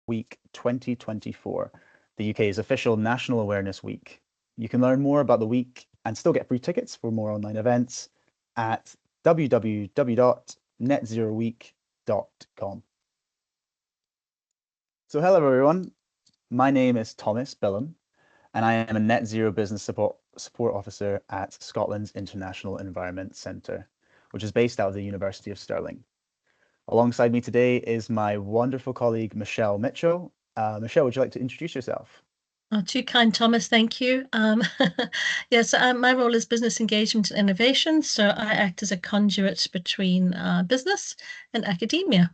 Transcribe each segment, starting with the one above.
Week 2024, the UK's official National Awareness Week. You can learn more about the week and still get free tickets for more online events at www.netzeroweek.com. So hello everyone, my name is Thomas Billam and I am a Net Zero Business Support Officer at Scotland's International Environment Centre, which is based out of the University of Stirling. Alongside me today is my wonderful colleague, Michelle Mitchell. Michelle, would you like to introduce yourself? Oh, too kind, Thomas. Thank you. Yes, my role is business engagement and innovation. So I act as a conduit between business and academia.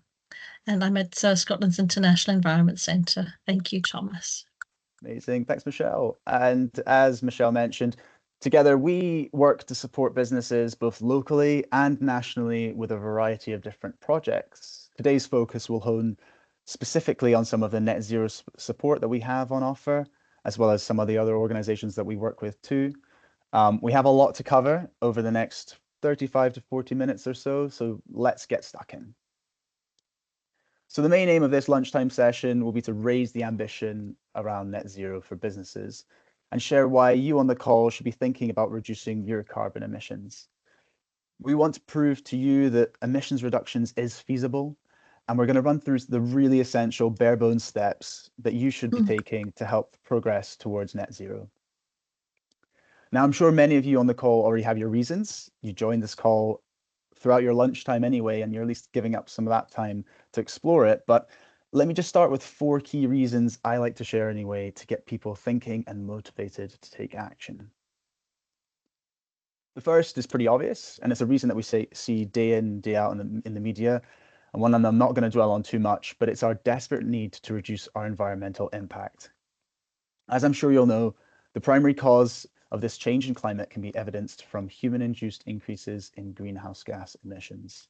And I'm at Scotland's International Environment Centre. Thank you, Thomas. Amazing. Thanks, Michelle. And as Michelle mentioned, together we work to support businesses both locally and nationally with a variety of different projects. Today's focus will hone specifically on some of the net zero support that we have on offer, as well as some of the other organizations that we work with too. We have a lot to cover over the next 35 to 40 minutes or so let's get stuck in. So the main aim of this lunchtime session will be to raise the ambition around net zero for businesses and share why you on the call should be thinking about reducing your carbon emissions. We want to prove to you that emissions reductions is feasible, and we're going to run through the really essential bare bones steps that you should be taking to help progress towards net zero. Now, I'm sure many of you on the call already have your reasons. You joined this call throughout your lunchtime anyway, and you're at least giving up some of that time to explore it. But let me just start with 4 key reasons I like to share anyway to get people thinking and motivated to take action. The first is pretty obvious, and it's a reason that we see day in, day out in the media, and one that I'm not going to dwell on too much, but it's our desperate need to reduce our environmental impact. As I'm sure you'll know, the primary cause of this change in climate can be evidenced from human-induced increases in greenhouse gas emissions.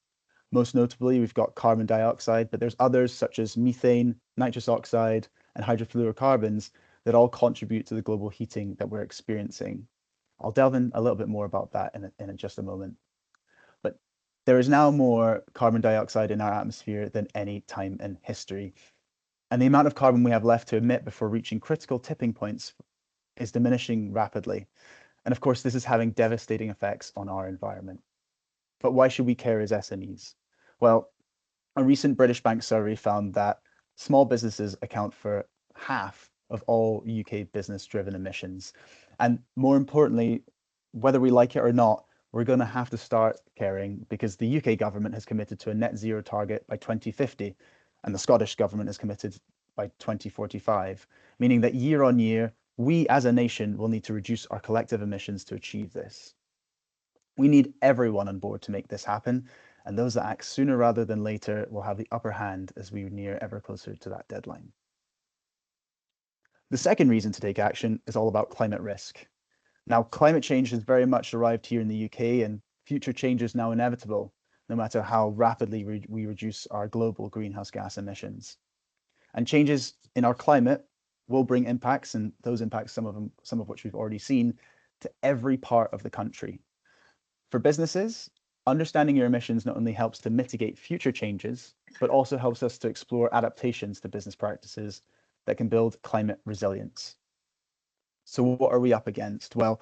Most notably, we've got carbon dioxide, but there's others such as methane, nitrous oxide, and hydrofluorocarbons that all contribute to the global heating that we're experiencing. I'll delve in a little bit more about that in just a moment. But there is now more carbon dioxide in our atmosphere than any time in history. And the amount of carbon we have left to emit before reaching critical tipping points is diminishing rapidly. And of course, this is having devastating effects on our environment. But why should we care as SMEs? Well, a recent British Bank survey found that small businesses account for half of all UK business-driven emissions. And more importantly, whether we like it or not, we're going to have to start caring because the UK government has committed to a net zero target by 2050, and the Scottish government is committed by 2045, meaning that year on year, we as a nation will need to reduce our collective emissions to achieve this. We need everyone on board to make this happen, and those that act sooner rather than later will have the upper hand as we near ever closer to that deadline. The second reason to take action is all about climate risk. Now, climate change has very much arrived here in the UK, and future change is now inevitable, no matter how rapidly we reduce our global greenhouse gas emissions. And changes in our climate will bring impacts, and those impacts, some of which we've already seen, to every part of the country. For businesses, understanding your emissions not only helps to mitigate future changes, but also helps us to explore adaptations to business practices that can build climate resilience. So what are we up against? Well,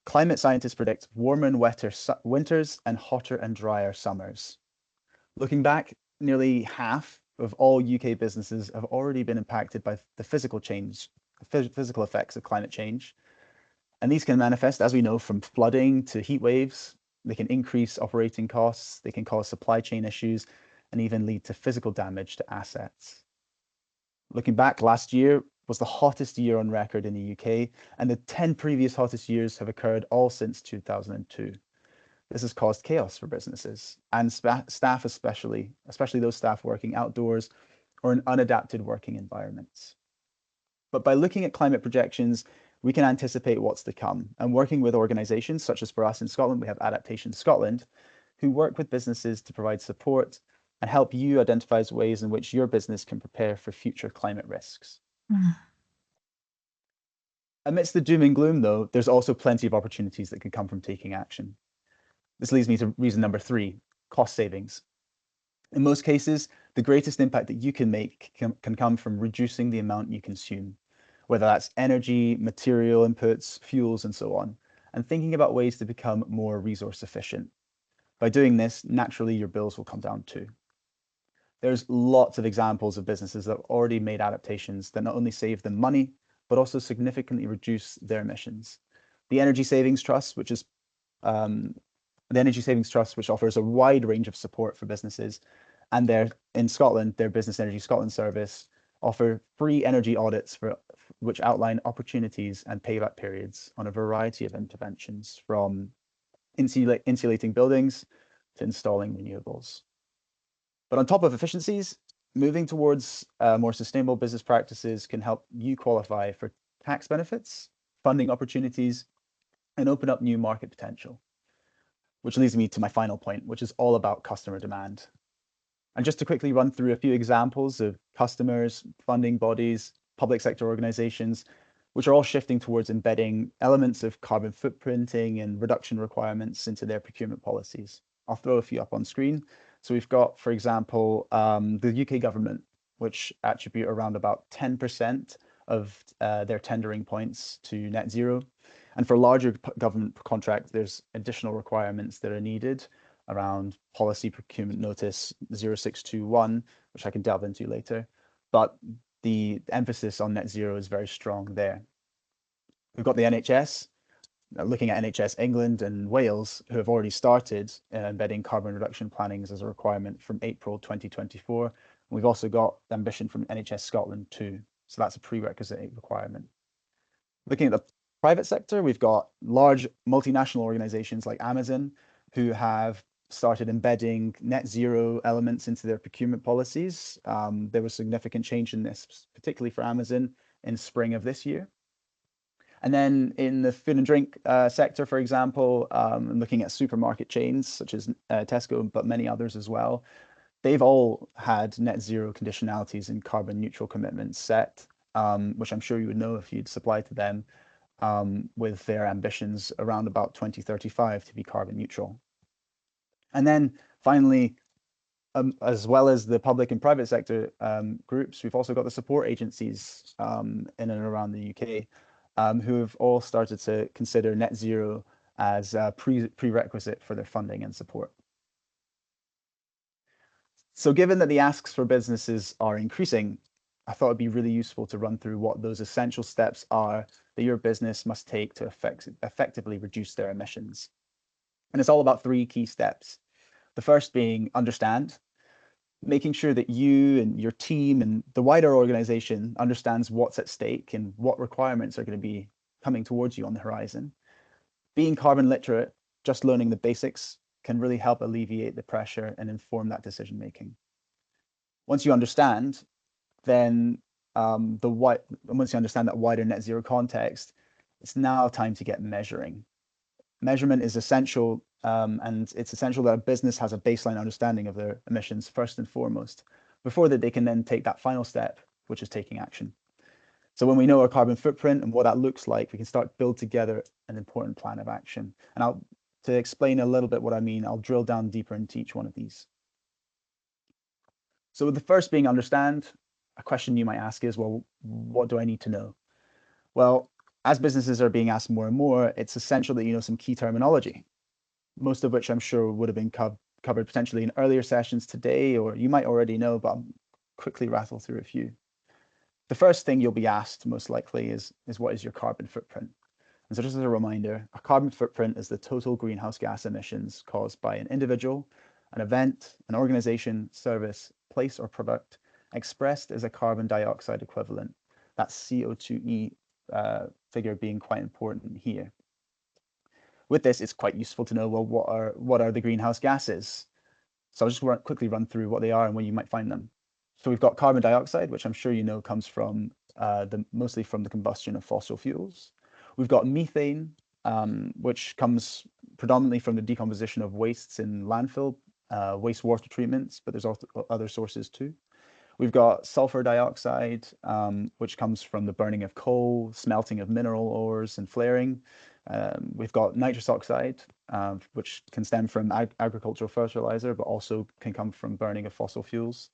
climate scientists predict warmer and wetter winters and hotter and drier summers. Looking back, nearly half of all UK businesses have already been impacted by the physical effects of climate change. And these can manifest, as we know, from flooding to heat waves. They can increase operating costs, they can cause supply chain issues, and even lead to physical damage to assets. Looking back, last year was the hottest year on record in the UK, and the 10 previous hottest years have occurred all since 2002. This has caused chaos for businesses and staff, especially those staff working outdoors or in unadapted working environments. But by looking at climate projections, we can anticipate what's to come. And working with organisations such as for us in Scotland, we have Adaptation Scotland, who work with businesses to provide support and help you identify ways in which your business can prepare for future climate risks. Amidst the doom and gloom, though, there's also plenty of opportunities that can come from taking action. This leads me to reason number 3, cost savings. In most cases, the greatest impact that you can make can come from reducing the amount you consume, whether that's energy, material inputs, fuels, and so on, and thinking about ways to become more resource efficient. By doing this, naturally, your bills will come down too. There's lots of examples of businesses that have already made adaptations that not only save them money, but also significantly reduce their emissions. The Energy Savings Trust, which is the Energy Savings Trust, which offers a wide range of support for businesses, and in Scotland, their Business Energy Scotland service offer free energy audits which outline opportunities and payback periods on a variety of interventions, from insulating buildings to installing renewables. But on top of efficiencies, moving towards more sustainable business practices can help you qualify for tax benefits, funding opportunities, and open up new market potential. Which leads me to my final point, which is all about customer demand. And just to quickly run through a few examples of customers, funding bodies, public sector organizations, which are all shifting towards embedding elements of carbon footprinting and reduction requirements into their procurement policies. I'll throw a few up on screen. So we've got, for example, the UK government, which attribute around about 10% of their tendering points to net zero. And for larger government contracts, there's additional requirements that are needed around policy procurement notice 0621, which I can delve into later. But the emphasis on net zero is very strong there. We've got the NHS, looking at NHS England and Wales, who have already started embedding carbon reduction plannings as a requirement from April 2024. And we've also got ambition from NHS Scotland too. So that's a prerequisite requirement. Looking at the private sector, we've got large multinational organizations like Amazon who have started embedding net zero elements into their procurement policies. There was significant change in this, particularly for Amazon, in spring of this year. And then in the food and drink sector, for example, looking at supermarket chains such as Tesco, but many others as well, they've all had net zero conditionalities and carbon neutral commitments set, which I'm sure you would know if you'd supplied to them, with their ambitions around about 2035 to be carbon neutral. And then finally, as well as the public and private sector groups, we've also got the support agencies in and around the UK who have all started to consider net zero as a prerequisite for their funding and support. So given that the asks for businesses are increasing, I thought it'd be really useful to run through what those essential steps are that your business must take to effectively reduce their emissions. And it's all about 3 key steps. The first being understand, making sure that you and your team and the wider organization understands what's at stake and what requirements are going to be coming towards you on the horizon. Being carbon literate, just learning the basics, can really help alleviate the pressure and inform that decision making. Once you understand, then once you understand that wider net zero context, it's now time to get measuring. Measurement is essential, and it's essential that a business has a baseline understanding of their emissions first and foremost, before that they can then take that final step, which is taking action. So when we know our carbon footprint and what that looks like, we can start build together an important plan of action. And to explain a little bit what I mean, I'll drill down deeper into each one of these. So with the first being understand, a question you might ask is, well, what do I need to know? Well, as businesses are being asked more and more, it's essential that you know some key terminology, most of which I'm sure would have been covered potentially in earlier sessions today, or you might already know, but I'll quickly rattle through a few. The first thing you'll be asked most likely is what is your carbon footprint? And so just as a reminder, a carbon footprint is the total greenhouse gas emissions caused by an individual, an event, an organization, service, place, or product expressed as a carbon dioxide equivalent. That's CO2e figure being quite important here. With this, it's quite useful to know, well, what are the greenhouse gases? So I'll just quickly run through what they are and where you might find them. So we've got carbon dioxide, which I'm sure you know comes from mostly from the combustion of fossil fuels. We've got methane, which comes predominantly from the decomposition of wastes in landfill, wastewater treatments, but there's also other sources too. We've got sulfur dioxide, which comes from the burning of coal, smelting of mineral ores, and flaring. We've got nitrous oxide, which can stem from agricultural fertilizer, but also can come from burning of fossil fuels.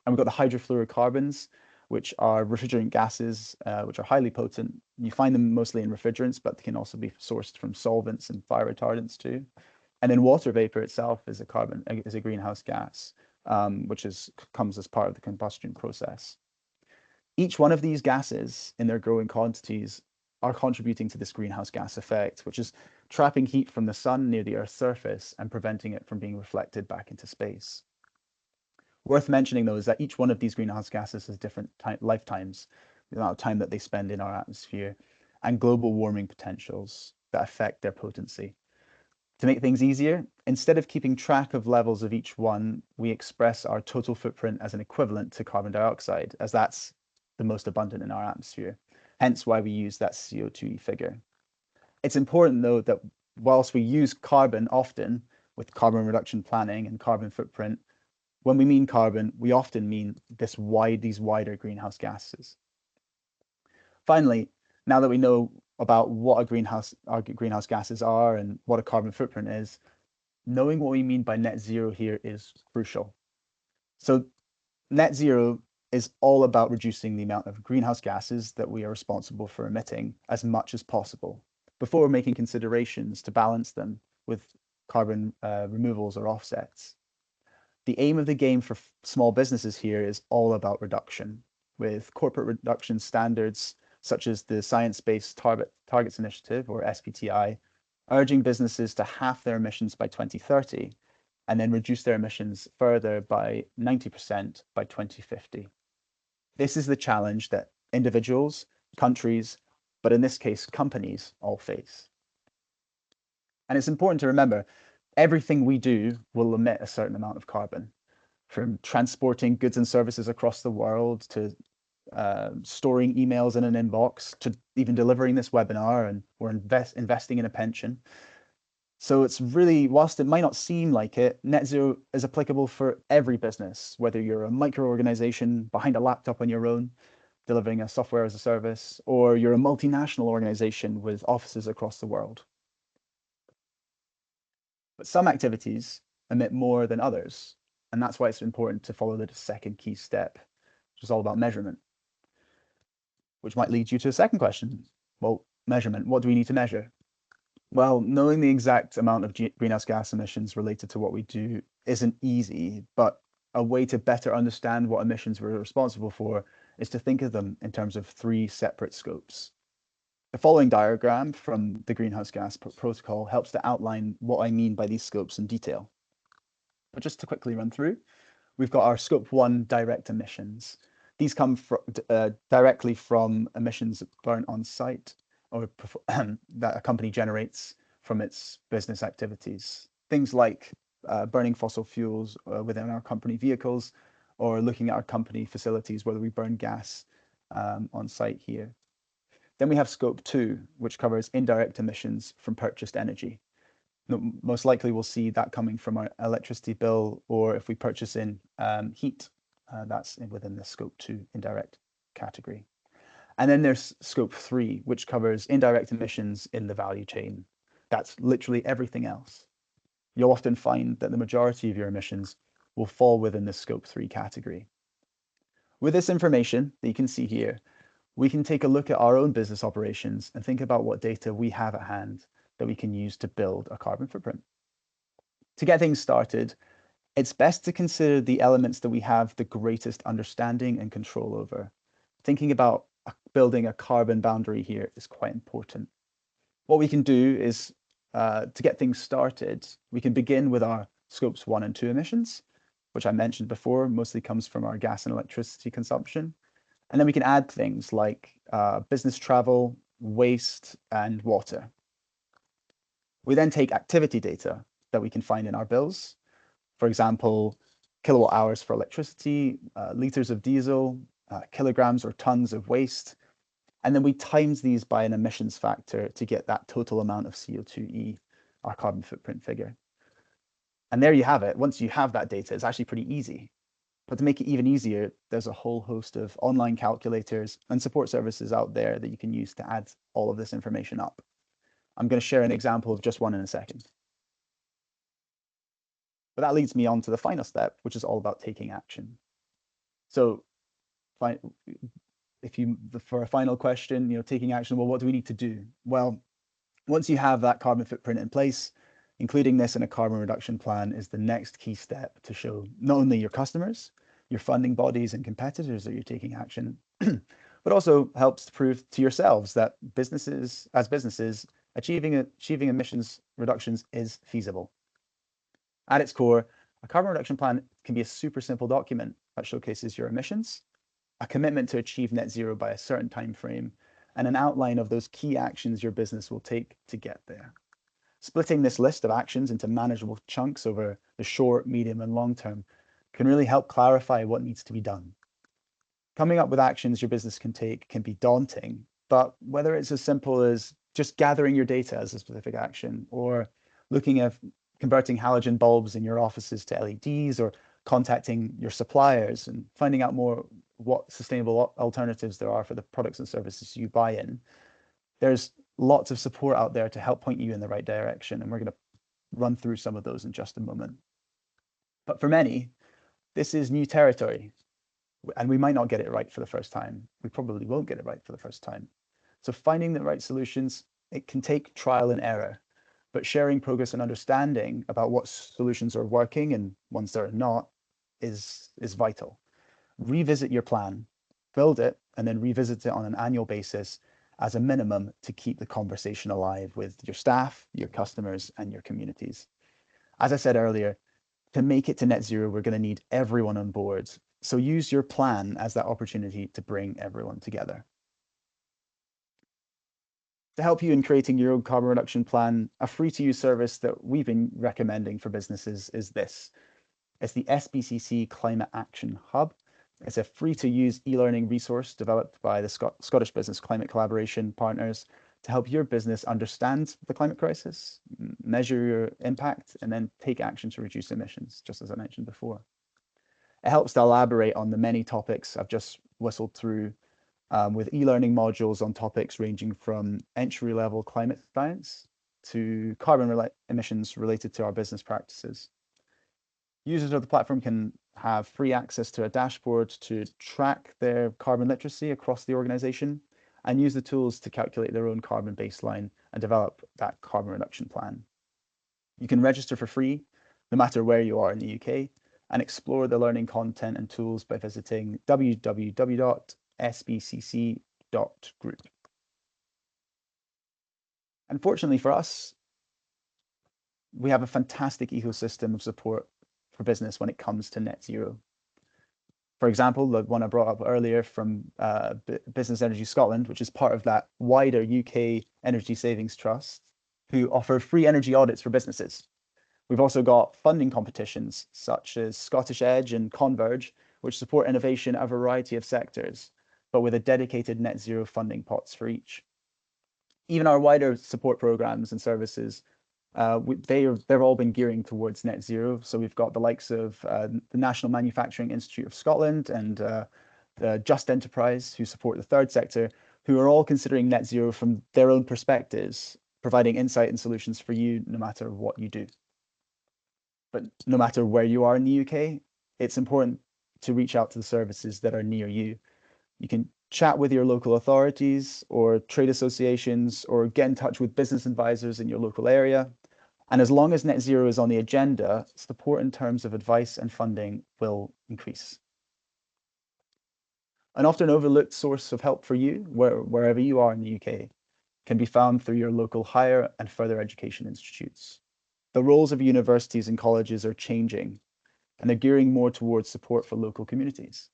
And we've got the hydrofluorocarbons, which are refrigerant gases, which are highly potent. You find them mostly in refrigerants, but they can also be sourced from solvents and fire retardants too. And then water vapor itself is a greenhouse gas, which comes as part of the combustion process. Each one of these gases in their growing quantities are contributing to this greenhouse gas effect, which is trapping heat from the sun near the Earth's surface and preventing it from being reflected back into space. Worth mentioning, though, is that each one of these greenhouse gases has different lifetimes, the amount of time that they spend in our atmosphere, and global warming potentials that affect their potency. To make things easier, instead of keeping track of levels of each one, we express our total footprint as an equivalent to carbon dioxide, as that's the most abundant in our atmosphere, hence why we use that CO2e figure. It's important, though, that whilst we use carbon often with carbon reduction planning and carbon footprint, when we mean carbon, we often mean these wider greenhouse gases. Finally, now that we know about what our greenhouse gases are and what a carbon footprint is, knowing what we mean by net zero here is crucial. So net zero is all about reducing the amount of greenhouse gases that we are responsible for emitting as much as possible before making considerations to balance them with carbon removals or offsets. The aim of the game for small businesses here is all about reduction, with corporate reduction standards such as the Science-Based Targets Initiative, or SBTI, urging businesses to halve their emissions by 2030 and then reduce their emissions further by 90% by 2050. This is the challenge that individuals, countries, but in this case, companies all face. And it's important to remember, everything we do will emit a certain amount of carbon, from transporting goods and services across the world to storing emails in an inbox to even delivering this webinar, and we're investing in a pension. So it's really, whilst it might not seem like it, net zero is applicable for every business, whether you're a micro organization behind a laptop on your own, delivering a software as a service, or you're a multinational organization with offices across the world. But some activities emit more than others, and that's why it's important to follow the second key step, which is all about measurement, which might lead you to a second question. Well, measurement, what do we need to measure? Well, knowing the exact amount of greenhouse gas emissions related to what we do isn't easy, but a way to better understand what emissions we're responsible for is to think of them in terms of three separate scopes. The following diagram from the Greenhouse Gas Protocol helps to outline what I mean by these scopes in detail. But just to quickly run through, we've got our Scope 1 direct emissions. These come directly from emissions burnt on site or that a company generates from its business activities. Things like burning fossil fuels within our company vehicles, or looking at our company facilities, whether we burn gas on site here. Then we have Scope 2, which covers indirect emissions from purchased energy. Most likely we'll see that coming from our electricity bill, or if we purchase in heat, that's within the Scope 2 indirect category. And then there's Scope 3, which covers indirect emissions in the value chain. That's literally everything else. You'll often find that the majority of your emissions will fall within the Scope 3 category. With this information that you can see here, we can take a look at our own business operations and think about what data we have at hand that we can use to build a carbon footprint. To get things started, it's best to consider the elements that we have the greatest understanding and control over. Thinking about building a carbon boundary here is quite important. What we can do is, to get things started, we can begin with our Scopes 1 and 2 emissions, which I mentioned before, mostly comes from our gas and electricity consumption. And then we can add things like business travel, waste, and water. We then take activity data that we can find in our bills. For example, kilowatt hours for electricity, liters of diesel, kilograms or tons of waste. And then we times these by an emissions factor to get that total amount of CO2e, our carbon footprint figure. And there you have it. Once you have that data, it's actually pretty easy. But to make it even easier, there's a whole host of online calculators and support services out there that you can use to add all of this information up. I'm going to share an example of just one in a second. But that leads me on to the final step, which is all about taking action. So for a final question, taking action, well, what do we need to do? Well, once you have that carbon footprint in place, including this in a carbon reduction plan is the next key step to show not only your customers, your funding bodies and competitors that you're taking action, but also helps to prove to yourselves that businesses, achieving emissions reductions is feasible. At its core, a carbon reduction plan can be a super simple document that showcases your emissions, a commitment to achieve net zero by a certain time frame, and an outline of those key actions your business will take to get there. Splitting this list of actions into manageable chunks over the short, medium, and long term can really help clarify what needs to be done. Coming up with actions your business can take can be daunting, but whether it's as simple as just gathering your data as a specific action, or looking at converting halogen bulbs in your offices to LEDs, or contacting your suppliers and finding out more what sustainable alternatives there are for the products and services you buy in, there's lots of support out there to help point you in the right direction. And we're going to run through some of those in just a moment. But for many, this is new territory, and we might not get it right for the first time. We probably won't get it right for the first time. So finding the right solutions, it can take trial and error, but sharing progress and understanding about what solutions are working and ones that are not is vital. Revisit your plan, build it, and then revisit it on an annual basis as a minimum to keep the conversation alive with your staff, your customers, and your communities. As I said earlier, to make it to net zero, we're going to need everyone on board. So use your plan as that opportunity to bring everyone together. To help you in creating your own carbon reduction plan, a free-to-use service that we've been recommending for businesses is this. It's the SBCC Climate Action Hub. It's a free-to-use e-learning resource developed by the Scottish Business Climate Collaboration partners to help your business understand the climate crisis, measure your impact, and then take action to reduce emissions, just as I mentioned before. It helps to elaborate on the many topics I've just whistled through, with e-learning modules on topics ranging from entry-level climate science to carbon emissions related to our business practices. Users of the platform can have free access to a dashboard to track their carbon literacy across the organization and use the tools to calculate their own carbon baseline and develop that carbon reduction plan. You can register for free, no matter where you are in the UK, and explore the learning content and tools by visiting www.sbcc.group. Unfortunately for us, we have a fantastic ecosystem of support for business when it comes to net zero. For example, the one I brought up earlier from Business Energy Scotland, which is part of that wider UK Energy Savings Trust, who offer free energy audits for businesses. We've also got funding competitions such as Scottish Edge and Converge, which support innovation in a variety of sectors, but with a dedicated net zero funding pots for each. Even our wider support programs and services, they've all been gearing towards net zero. So we've got the likes of the National Manufacturing Institute of Scotland and the Just Enterprise, who support the third sector, who are all considering net zero from their own perspectives, providing insight and solutions for you no matter what you do. But no matter where you are in the UK, it's important to reach out to the services that are near you. You can chat with your local authorities or trade associations or get in touch with business advisors in your local area. And as long as net zero is on the agenda, support in terms of advice and funding will increase. An often overlooked source of help for you, wherever you are in the UK, can be found through your local higher and further education institutes. The roles of universities and colleges are changing, and they're gearing more towards support for local communities.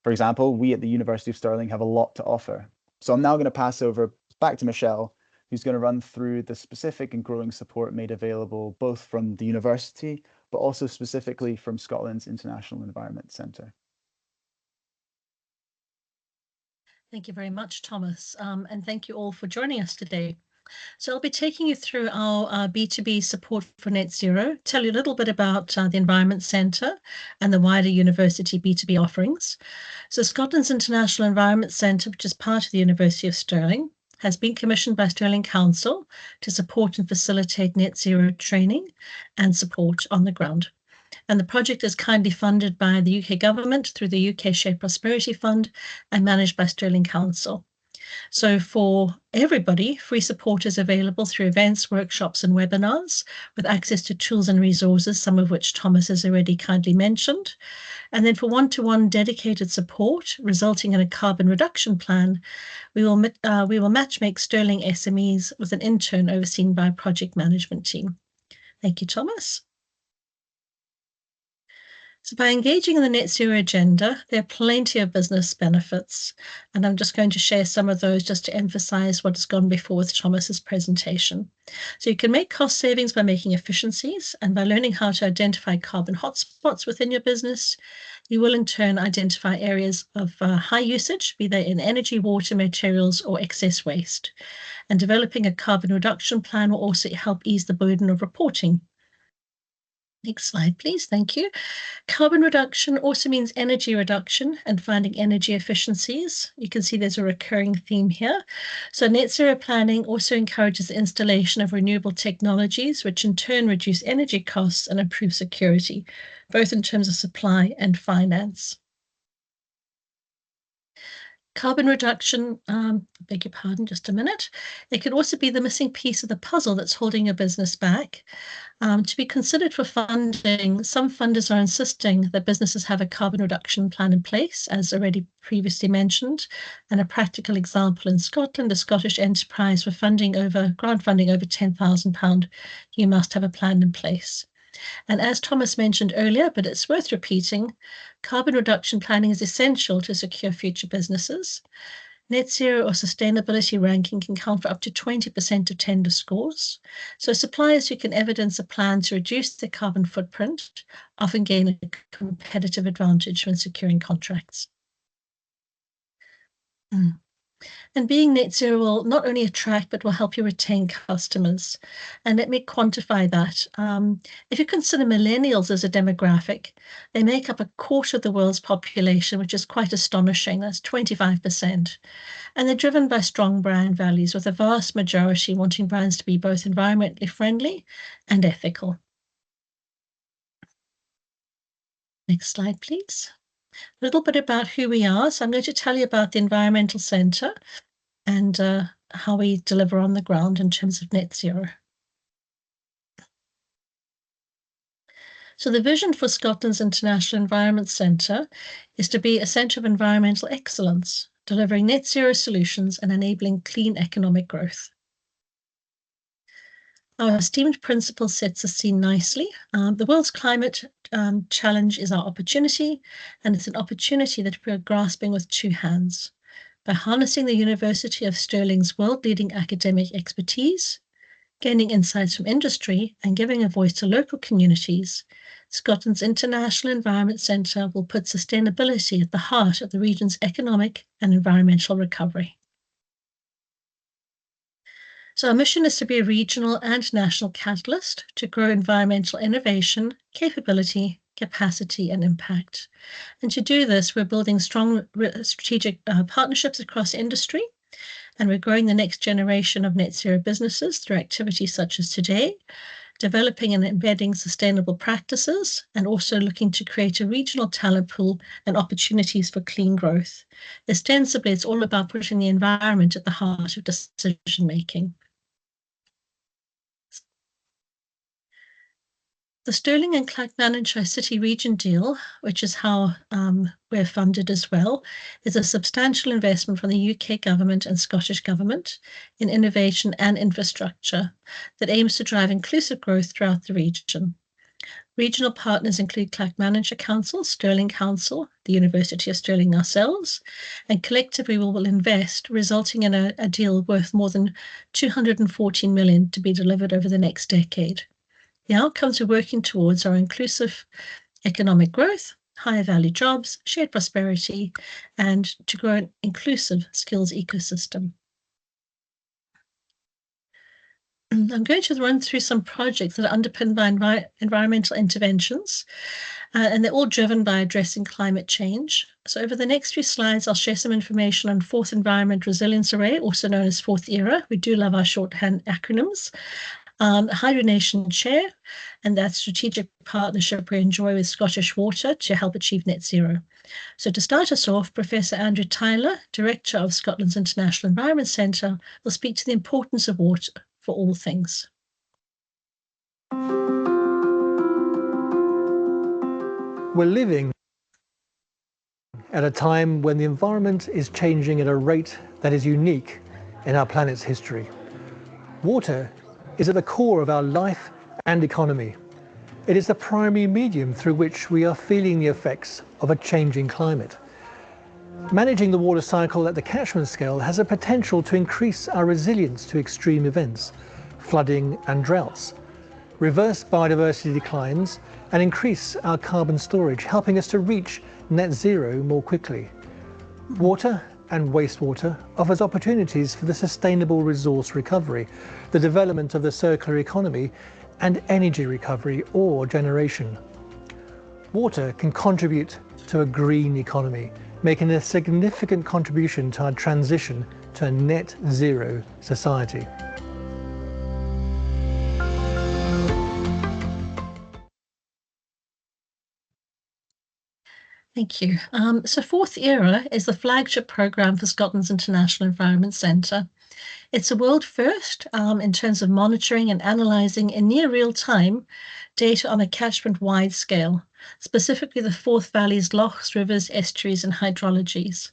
For example, we at the University of Stirling have a lot to offer. So I'm now going to pass over back to Michelle, who's going to run through the specific and growing support made available both from the university, but also specifically from Scotland's International Environment Centre. Thank you very much, Thomas, and thank you all for joining us today. So I'll be taking you through our B2B support for net zero, tell you a little bit about the Environment Centre and the wider university B2B offerings. So Scotland's International Environment Centre, which is part of the University of Stirling, has been commissioned by Stirling Council to support and facilitate net zero training and support on the ground. And the project is kindly funded by the UK government through the UK Shared Prosperity Fund and managed by Stirling Council. So for everybody, free support is available through events, workshops, and webinars with access to tools and resources, some of which Thomas has already kindly mentioned. And then for one-to-one dedicated support, resulting in a carbon reduction plan, we will matchmake Stirling SMEs with an intern overseen by a project management team. Thank you, Thomas. So by engaging in the net zero agenda, there are plenty of business benefits, and I'm just going to share some of those just to emphasize what has gone before with Thomas's presentation. So you can make cost savings by making efficiencies, and by learning how to identify carbon hotspots within your business, you will in turn identify areas of high usage, be they in energy, water, materials, or excess waste. And developing a carbon reduction plan will also help ease the burden of reporting. Next slide, please. Thank you. Carbon reduction also means energy reduction and finding energy efficiencies. You can see there's a recurring theme here. So net zero planning also encourages the installation of renewable technologies, which in turn reduce energy costs and improve security, both in terms of supply and finance. Carbon reduction, beg your pardon, just a minute. It could also be the missing piece of the puzzle that's holding your business back. To be considered for funding, some funders are insisting that businesses have a carbon reduction plan in place, as already previously mentioned. And a practical example in Scotland, a Scottish enterprise for grant funding over £10,000, you must have a plan in place. And as Thomas mentioned earlier, but it's worth repeating, carbon reduction planning is essential to secure future businesses. Net zero or sustainability ranking can count for up to 20% of tender scores. So suppliers who can evidence a plan to reduce their carbon footprint often gain a competitive advantage when securing contracts. And being net zero will not only attract, but will help you retain customers. And let me quantify that. If you consider millennials as a demographic, they make up a quarter of the world's population, which is quite astonishing. That's 25%. And they're driven by strong brand values, with a vast majority wanting brands to be both environmentally friendly and ethical. Next slide, please. A little bit about who we are. So I'm going to tell you about the Environmental Centre and how we deliver on the ground in terms of net zero. So the vision for Scotland's International Environment Centre is to be a centre of environmental excellence, delivering net zero solutions and enabling clean economic growth. Our esteemed principle sets the scene nicely. The world's climate challenge is our opportunity, and it's an opportunity that we're grasping with two hands. By harnessing the University of Stirling's world-leading academic expertise, gaining insights from industry, and giving a voice to local communities, Scotland's International Environment Centre will put sustainability at the heart of the region's economic and environmental recovery. So our mission is to be a regional and national catalyst to grow environmental innovation, capability, capacity, and impact. And to do this, we're building strong strategic partnerships across industry, and we're growing the next generation of net zero businesses through activities such as today, developing and embedding sustainable practices, and also looking to create a regional talent pool and opportunities for clean growth. Ostensibly, it's all about putting the environment at the heart of decision making. The Stirling and Clackmannanshire City Region deal, which is how we're funded as well, is a substantial investment from the UK government and Scottish government in innovation and infrastructure that aims to drive inclusive growth throughout the region. Regional partners include Clackmannanshire Council, Stirling Council, the University of Stirling ourselves, and collectively we will invest, resulting in a deal worth more than £214 million to be delivered over the next decade. The outcomes we're working towards are inclusive economic growth, higher value jobs, shared prosperity, and to grow an inclusive skills ecosystem. I'm going to run through some projects that are underpinned by environmental interventions, and they're all driven by addressing climate change. So over the next few slides, I'll share some information on Fourth Environment Resilience Array, also known as Fourth ERA. We do love our shorthand acronyms. Hydronation Chair, and that strategic partnership we enjoy with Scottish Water to help achieve net zero. So to start us off, Professor Andrew Tyler, Director of Scotland's International Environment Centre, will speak to the importance of water for all things. We're living at a time when the environment is changing at a rate that is unique in our planet's history. Water is at the core of our life and economy. It is the primary medium through which we are feeling the effects of a changing climate. Managing the water cycle at the catchment scale has a potential to increase our resilience to extreme events, flooding and droughts, reverse biodiversity declines, and increase our carbon storage, helping us to reach net zero more quickly. Water and wastewater offers opportunities for the sustainable resource recovery, the development of the circular economy, and energy recovery or generation. Water can contribute to a green economy, making a significant contribution to our transition to a net zero society. Thank you. So Fourth Era is the flagship programme for Scotland's International Environment Centre. It's a world first in terms of monitoring and analysing in near real time data on a catchment-wide scale, specifically the Forth Valley's lochs, rivers, estuaries and hydrologies.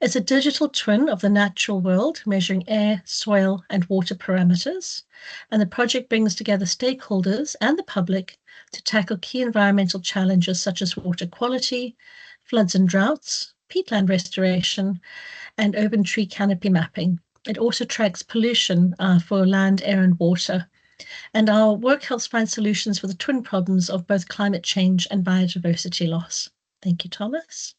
It's a digital twin of the natural world, measuring air, soil and water parameters, and the project brings together stakeholders and the public to tackle key environmental challenges such as water quality, floods and droughts, peatland restoration, and urban tree canopy mapping. It also tracks pollution for land, air and water. And our work helps find solutions for the twin problems of both climate change and biodiversity loss. Thank you, Thomas.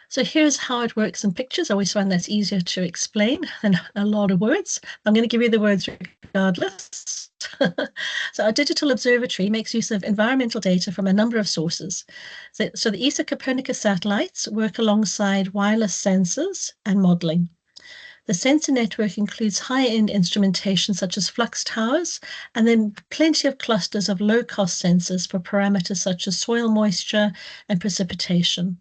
So here's how it works in pictures. I always find that's easier to explain than a lot of words. I'm going to give you the words regardless. So our digital observatory makes use of environmental data from a number of sources. So the ESA Copernicus satellites work alongside wireless sensors and modelling. The sensor network includes high-end instrumentation such as flux towers, and then plenty of clusters of low-cost sensors for parameters such as soil moisture and precipitation.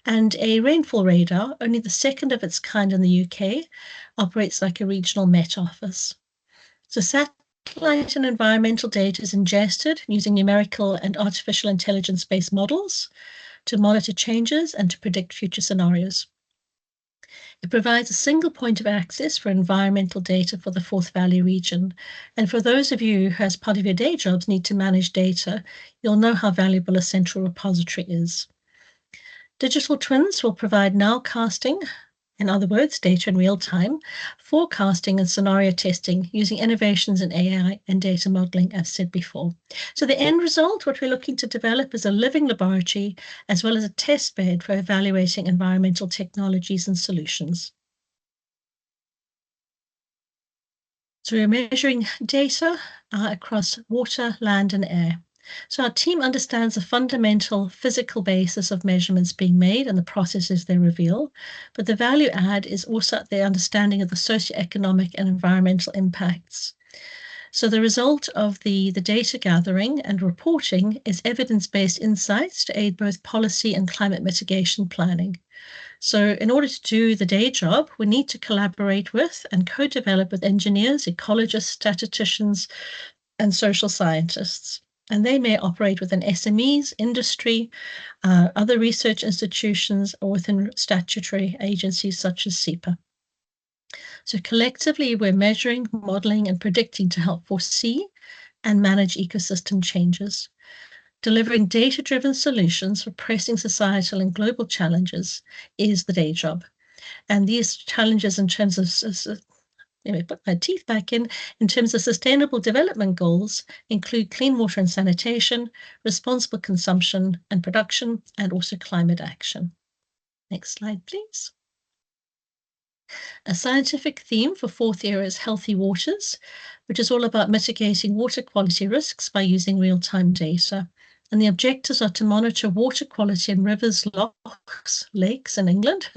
And a rainfall radar, only the second of its kind in the UK, operates like a regional Met Office. So satellite and environmental data is ingested using numerical and artificial intelligence-based models to monitor changes and to predict future scenarios. It provides a single point of access for environmental data for the Forth Valley region. And for those of you who, as part of your day jobs, need to manage data, you'll know how valuable a central repository is. Digital twins will provide nowcasting, in other words, data in real time, forecasting and scenario testing using innovations in AI and data modeling, as said before. So the end result, what we're looking to develop is a living laboratory as well as a test bed for evaluating environmental technologies and solutions. So we're measuring data across water, land and air. So our team understands the fundamental physical basis of measurements being made and the processes they reveal, but the value add is also the understanding of the socioeconomic and environmental impacts. So the result of the data gathering and reporting is evidence-based insights to aid both policy and climate mitigation planning. So in order to do the day job, we need to collaborate with and co-develop with engineers, ecologists, statisticians, and social scientists. And they may operate within SMEs, industry, other research institutions, or within statutory agencies such as SEPA. So collectively, we're measuring, modelling, and predicting to help foresee and manage ecosystem changes. Delivering data-driven solutions for pressing societal and global challenges is the day job. And these challenges in terms of put my teeth back in terms of sustainable development goals include clean water and sanitation, responsible consumption and production, and also climate action. Next slide, please. A scientific theme for Fourth Era is Healthy Waters, which is all about mitigating water quality risks by using real-time data. And the objectives are to monitor water quality in rivers, lochs, lakes in England,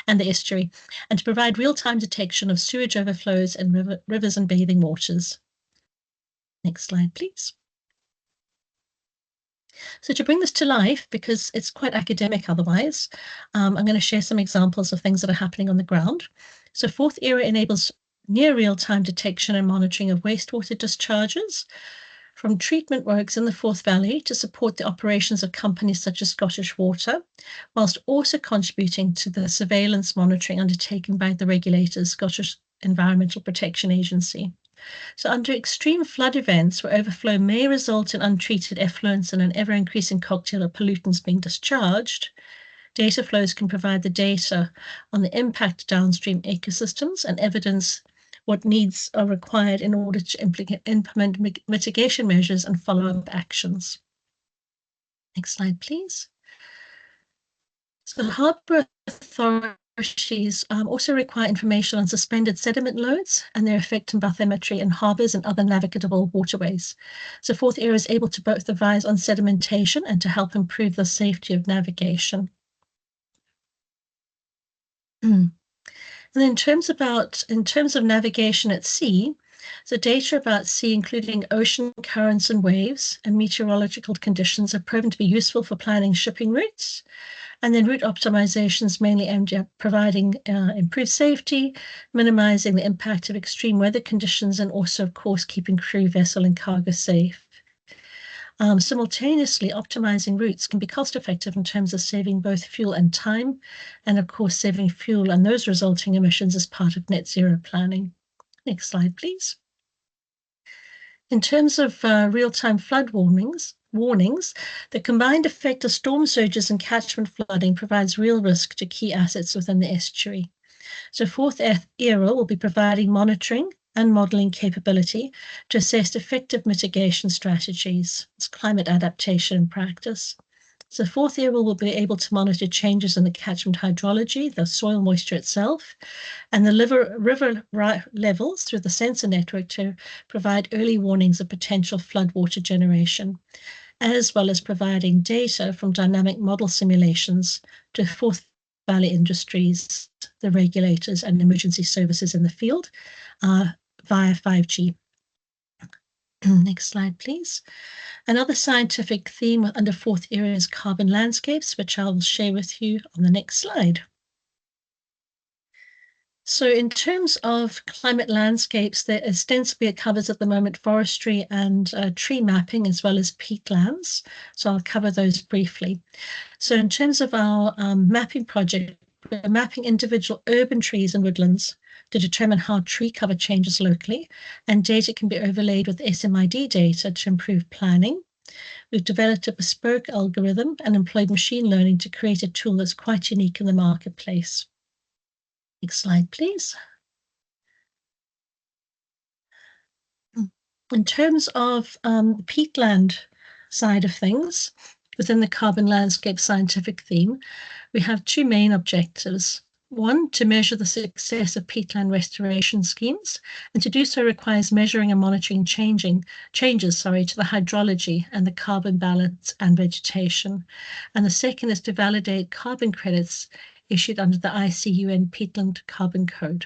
and the estuary, and to provide real-time detection of sewage overflows in rivers and bathing waters. Next slide, please. So to bring this to life, because it's quite academic otherwise, I'm going to share some examples of things that are happening on the ground. So fourth era enables near real-time detection and monitoring of wastewater discharges from treatment works in the Forth Valley to support the operations of companies such as Scottish Water, whilst also contributing to the surveillance monitoring undertaken by the regulators, Scottish Environmental Protection Agency. So under extreme flood events where overflow may result in untreated effluents and an ever-increasing cocktail of pollutants being discharged, data flows can provide the data on the impact of downstream ecosystems and evidence what needs are required in order to implement mitigation measures and follow-up actions. Next slide, please. So harbour authorities also require information on suspended sediment loads and their effect on bathymetry in harbours and other navigable waterways. So Forth Era is able to both advise on sedimentation and to help improve the safety of navigation. And in terms of navigation at sea, so data about sea, including ocean currents and waves and meteorological conditions, are proven to be useful for planning shipping routes. And then route optimizations mainly aimed at providing improved safety, minimizing the impact of extreme weather conditions, and also, of course, keeping crew, vessel, and cargo safe. Simultaneously, optimizing routes can be cost-effective in terms of saving both fuel and time, and of course, saving fuel and those resulting emissions as part of net zero planning. Next slide, please. In terms of real-time flood warnings, the combined effect of storm surges and catchment flooding provides real risk to key assets within the estuary. So Forth Era will be providing monitoring and modelling capability to assess effective mitigation strategies. It's climate adaptation in practice. So Forth Era will be able to monitor changes in the catchment hydrology, the soil moisture itself, and the river levels through the sensor network to provide early warnings of potential floodwater generation, as well as providing data from dynamic model simulations to Forth Valley Industries, the regulators, and emergency services in the field via 5G. Next slide, please. Another scientific theme under Forth Era is carbon landscapes, which I will share with you on the next slide. So in terms of climate landscapes, there ostensibly it covers at the moment forestry and tree mapping, as well as peatlands. So I'll cover those briefly. So in terms of our mapping project, we're mapping individual urban trees and woodlands to determine how tree cover changes locally, and data can be overlaid with SMID data to improve planning. We've developed a bespoke algorithm and employed machine learning to create a tool that's quite unique in the marketplace. Next slide, please. In terms of the peatland side of things, within the carbon landscape scientific theme, we have two main objectives. One, to measure the success of peatland restoration schemes, and to do so requires measuring and monitoring changes to the hydrology and the carbon balance and vegetation. And the second is to validate carbon credits issued under the ICUN Peatland Carbon Code.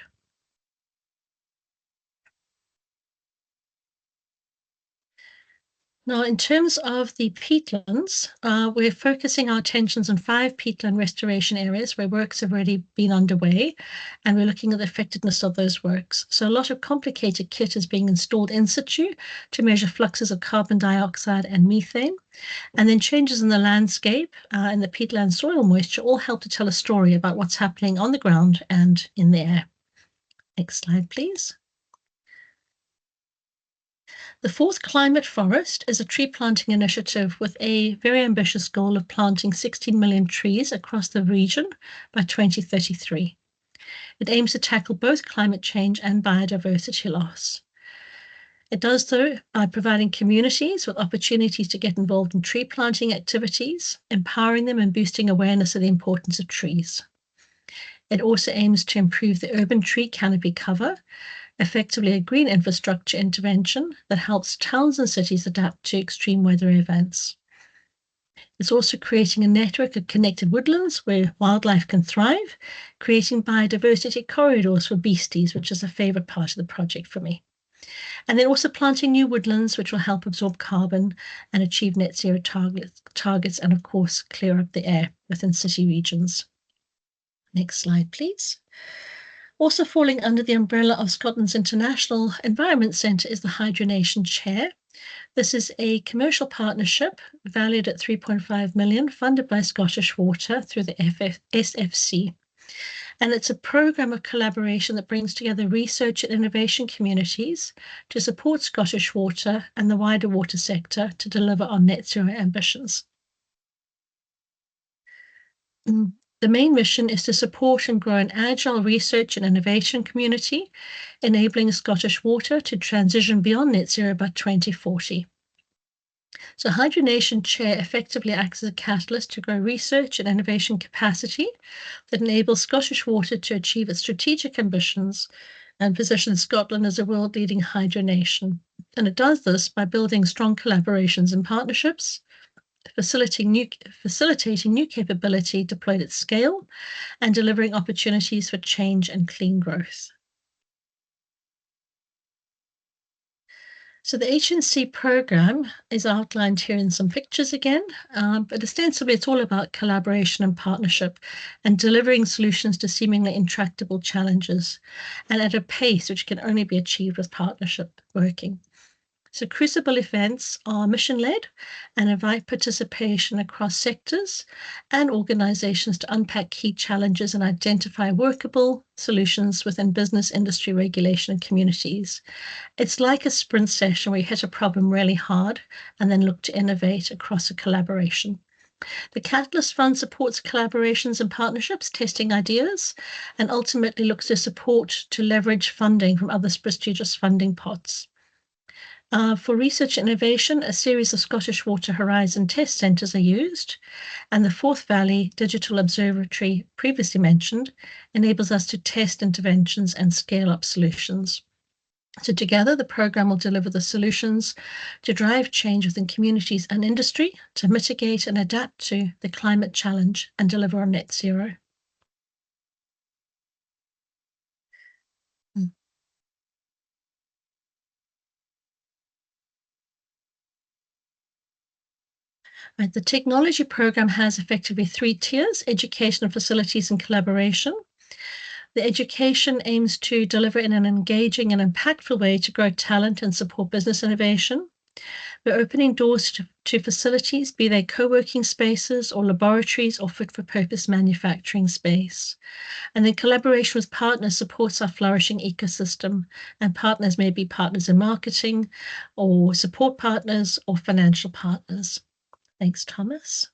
Now, in terms of the peatlands, we're focusing our attentions on 5 peatland restoration areas where works have already been underway, and we're looking at the effectiveness of those works. So a lot of complicated kit is being installed in situ to measure fluxes of carbon dioxide and methane, and then changes in the landscape and the peatland soil moisture all help to tell a story about what's happening on the ground and in the air. Next slide, please. The Forth Climate Forest is a tree planting initiative with a very ambitious goal of planting 16 million trees across the region by 2033. It aims to tackle both climate change and biodiversity loss. It does so by providing communities with opportunities to get involved in tree planting activities, empowering them and boosting awareness of the importance of trees. It also aims to improve the urban tree canopy cover, effectively a green infrastructure intervention that helps towns and cities adapt to extreme weather events. It's also creating a network of connected woodlands where wildlife can thrive, creating biodiversity corridors for beasties, which is a favourite part of the project for me. And then also planting new woodlands, which will help absorb carbon and achieve net zero targets, and of course, clear up the air within city regions. Next slide, please. Also falling under the umbrella of Scotland's International Environment Centre is the Hydronation Chair. This is a commercial partnership valued at 3.5 million, funded by Scottish Water through the SFC. And it's a programme of collaboration that brings together research and innovation communities to support Scottish Water and the wider water sector to deliver on net zero ambitions. The main mission is to support and grow an agile research and innovation community, enabling Scottish Water to transition beyond net zero by 2040. So Hydronation Chair effectively acts as a catalyst to grow research and innovation capacity that enables Scottish Water to achieve its strategic ambitions and position Scotland as a world-leading hydro nation. And it does this by building strong collaborations and partnerships, facilitating new capability deployed at scale, and delivering opportunities for change and clean growth. So the HNC program is outlined here in some pictures again, but ostensibly it's all about collaboration and partnership and delivering solutions to seemingly intractable challenges, and at a pace which can only be achieved with partnership working. So Crucible events are mission-led and invite participation across sectors and organisations to unpack key challenges and identify workable solutions within business, industry, regulation and communities. It's like a sprint session where you hit a problem really hard and then look to innovate across a collaboration. The Catalyst Fund supports collaborations and partnerships, testing ideas, and ultimately looks to support to leverage funding from other prestigious funding pots. For research and innovation, a series of Scottish Water Horizon test centres are used, and the Forth Valley Digital Observatory, previously mentioned, enables us to test interventions and scale up solutions. So together, the programme will deliver the solutions to drive change within communities and industry, to mitigate and adapt to the climate challenge and deliver on net zero. Right, the technology program has effectively 3 tiers: education, facilities and collaboration. The education aims to deliver in an engaging and impactful way to grow talent and support business innovation. We're opening doors to facilities, be they co-working spaces or laboratories or fit-for-purpose manufacturing space. And then collaboration with partners supports our flourishing ecosystem, and partners may be partners in marketing or support partners or financial partners. Thanks, Thomas.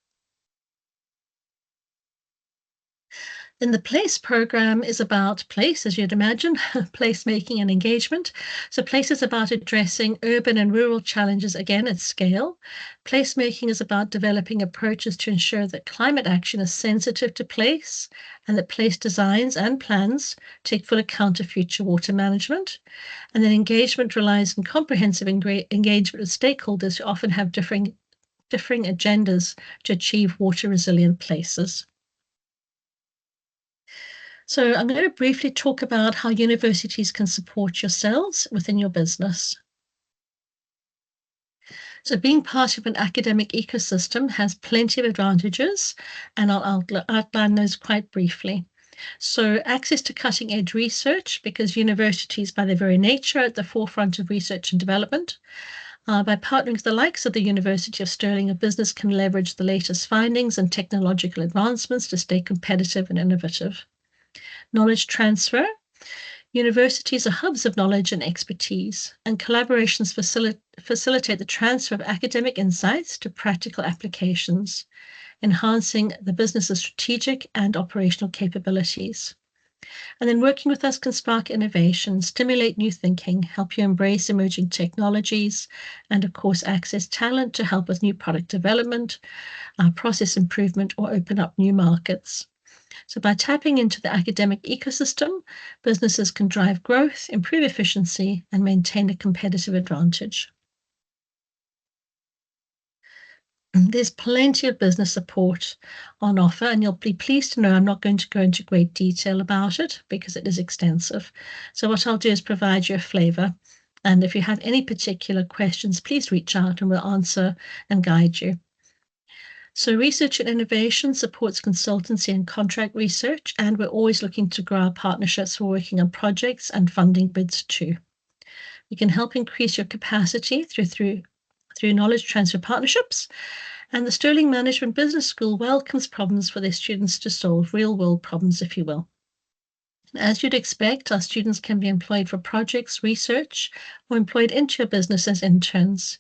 Then the PLACE program is about place, as you'd imagine, placemaking and engagement. So PLACE is about addressing urban and rural challenges, again, at scale. Placemaking is about developing approaches to ensure that climate action is sensitive to place and that place designs and plans take full account of future water management. And then engagement relies on comprehensive engagement with stakeholders who often have differing agendas to achieve water resilient places. So I'm going to briefly talk about how universities can support yourselves within your business. So being part of an academic ecosystem has plenty of advantages, and I'll outline those quite briefly. So access to cutting edge research, because universities by their very nature are at the forefront of research and development. By partnering with the likes of the University of Stirling, a business can leverage the latest findings and technological advancements to stay competitive and innovative. Knowledge transfer. Universities are hubs of knowledge and expertise, and collaborations facilitate the transfer of academic insights to practical applications, enhancing the business's strategic and operational capabilities. And then working with us can spark innovation, stimulate new thinking, help you embrace emerging technologies, and of course access talent to help with new product development, process improvement, or open up new markets. So by tapping into the academic ecosystem, businesses can drive growth, improve efficiency, and maintain a competitive advantage. There's plenty of business support on offer, and you'll be pleased to know I'm not going to go into great detail about it because it is extensive. So what I'll do is provide you a flavour. And if you have any particular questions, please reach out and we'll answer and guide you. So research and innovation supports consultancy and contract research, and we're always looking to grow our partnerships for working on projects and funding bids too. We can help increase your capacity through knowledge transfer partnerships, and the Stirling Management Business School welcomes problems for their students to solve, real-world problems, if you will. As you'd expect, our students can be employed for projects, research, or employed into your business as interns.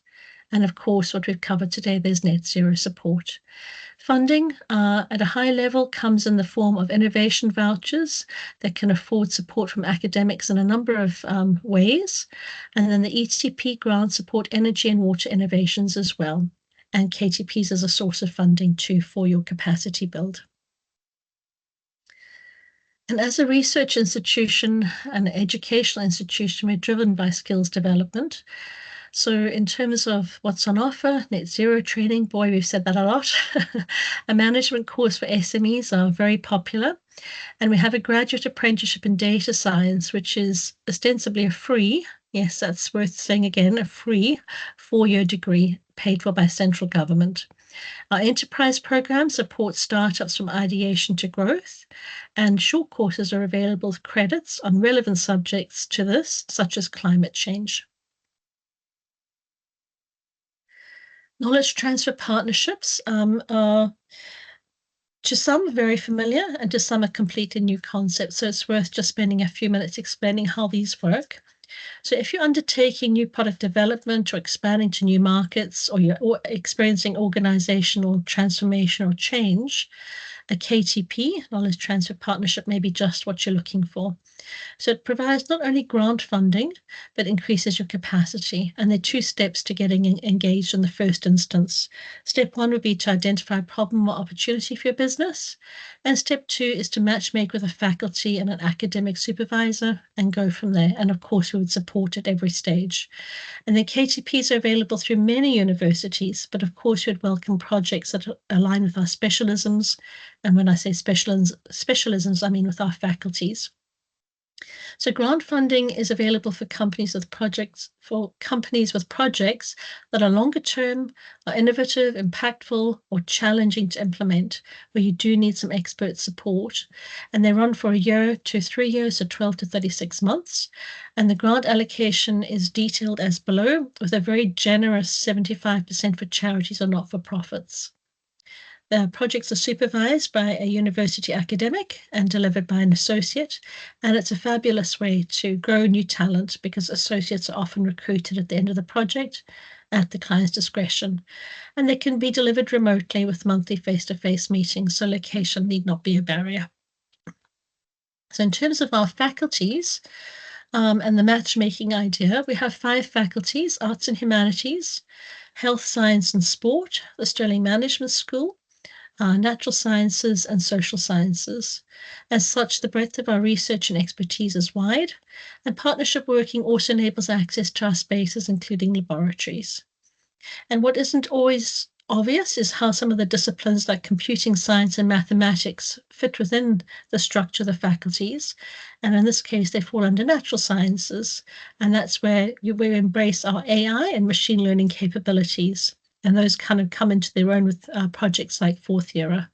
And of course, what we've covered today, there's net zero support. Funding at a high level comes in the form of innovation vouchers that can afford support from academics in a number of ways. And then the ETP grants support energy and water innovations as well. And KTPs as a source of funding too for your capacity build. And as a research institution, an educational institution, we're driven by skills development. So in terms of what's on offer, net zero training, boy, we've said that a lot. A management course for SMEs are very popular. And we have a graduate apprenticeship in data science, which is ostensibly a free, yes, that's worth saying again, a free 4-year degree paid for by central government. Our enterprise program supports startups from ideation to growth, and short courses are available with credits on relevant subjects to this, such as climate change. Knowledge transfer partnerships are to some very familiar and to some a completely new concept. So it's worth just spending a few minutes explaining how these work. So if you're undertaking new product development or expanding to new markets, or you're experiencing organizational transformation or change, a KTP, knowledge transfer partnership, may be just what you're looking for. So it provides not only grant funding, but increases your capacity. And there are 2 steps to getting engaged in the first instance. Step 1 would be to identify a problem or opportunity for your business. And step 2 is to matchmake with a faculty and an academic supervisor and go from there. And of course, we would support at every stage. And the KTPs are available through many universities, but of course, we'd welcome projects that align with our specialisms. And when I say specialisms, I mean with our faculties. So grant funding is available for companies with projects that are longer term, are innovative, impactful, or challenging to implement, where you do need some expert support. And they run for a year to 3 years, so 12 to 36 months. And the grant allocation is detailed as below, with a very generous 75% for charities or not-for-profits. The projects are supervised by a university academic and delivered by an associate, and it's a fabulous way to grow new talent because associates are often recruited at the end of the project at the client's discretion, and they can be delivered remotely with monthly face-to-face meetings, so location need not be a barrier. So in terms of our faculties and the matchmaking idea, we have 5 faculties: Arts and Humanities, Health, Science and Sport, the Stirling Management School, Natural Sciences and Social Sciences. As such, the breadth of our research and expertise is wide, and partnership working also enables access to our spaces, including laboratories. And what isn't always obvious is how some of the disciplines like computing science and mathematics fit within the structure of the faculties. And in this case, they fall under natural sciences, and that's where we embrace our AI and machine learning capabilities. And those kind of come into their own with projects like Fourth Year.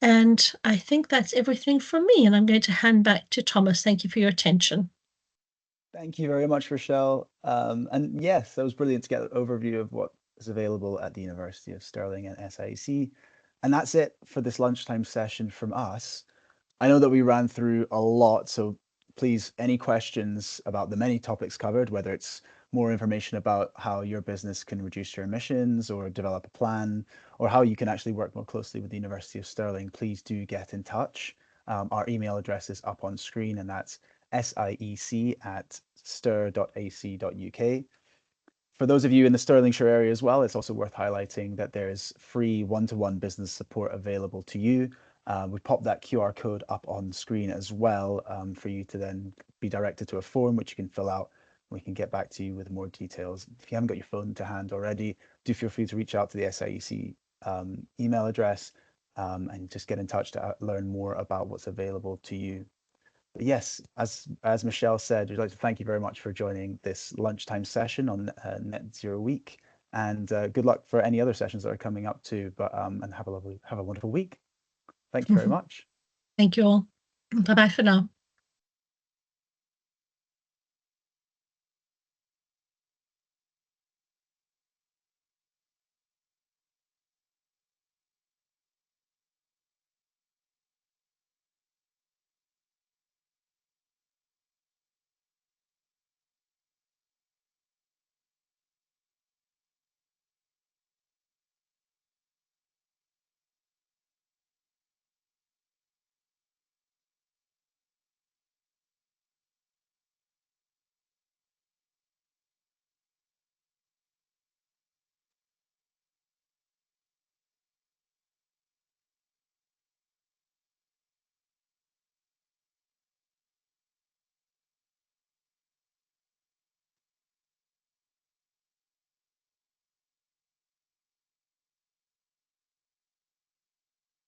And I think that's everything from me. And I'm going to hand back to Thomas. Thank you for your attention. Thank you very much, Rochelle. And yes, that was brilliant to get an overview of what is available at the University of Stirling and SIEC. And that's it for this lunchtime session from us. I know that we ran through a lot, so please, any questions about the many topics covered, whether it's more information about how your business can reduce your emissions or develop a plan, or how you can actually work more closely with the University of Stirling, please do get in touch. Our email address is up on screen, and that's siec@stir.ac.uk. For those of you in the Stirlingshire area as well, it's also worth highlighting that there's free one-to-one business support available to you. We popped that QR code up on screen as well for you to then be directed to a form which you can fill out We can get back to you with more details. If you haven't got your phone to hand already, do feel free to reach out to the SIEC email address and just get in touch to learn more about what's available to you. But yes, as Michelle said, we'd like to thank you very much for joining this lunchtime session on Net Zero Week, and good luck for any other sessions that are coming up too. But and have a wonderful week. Thank you very much. Thank you all. Bye bye for now.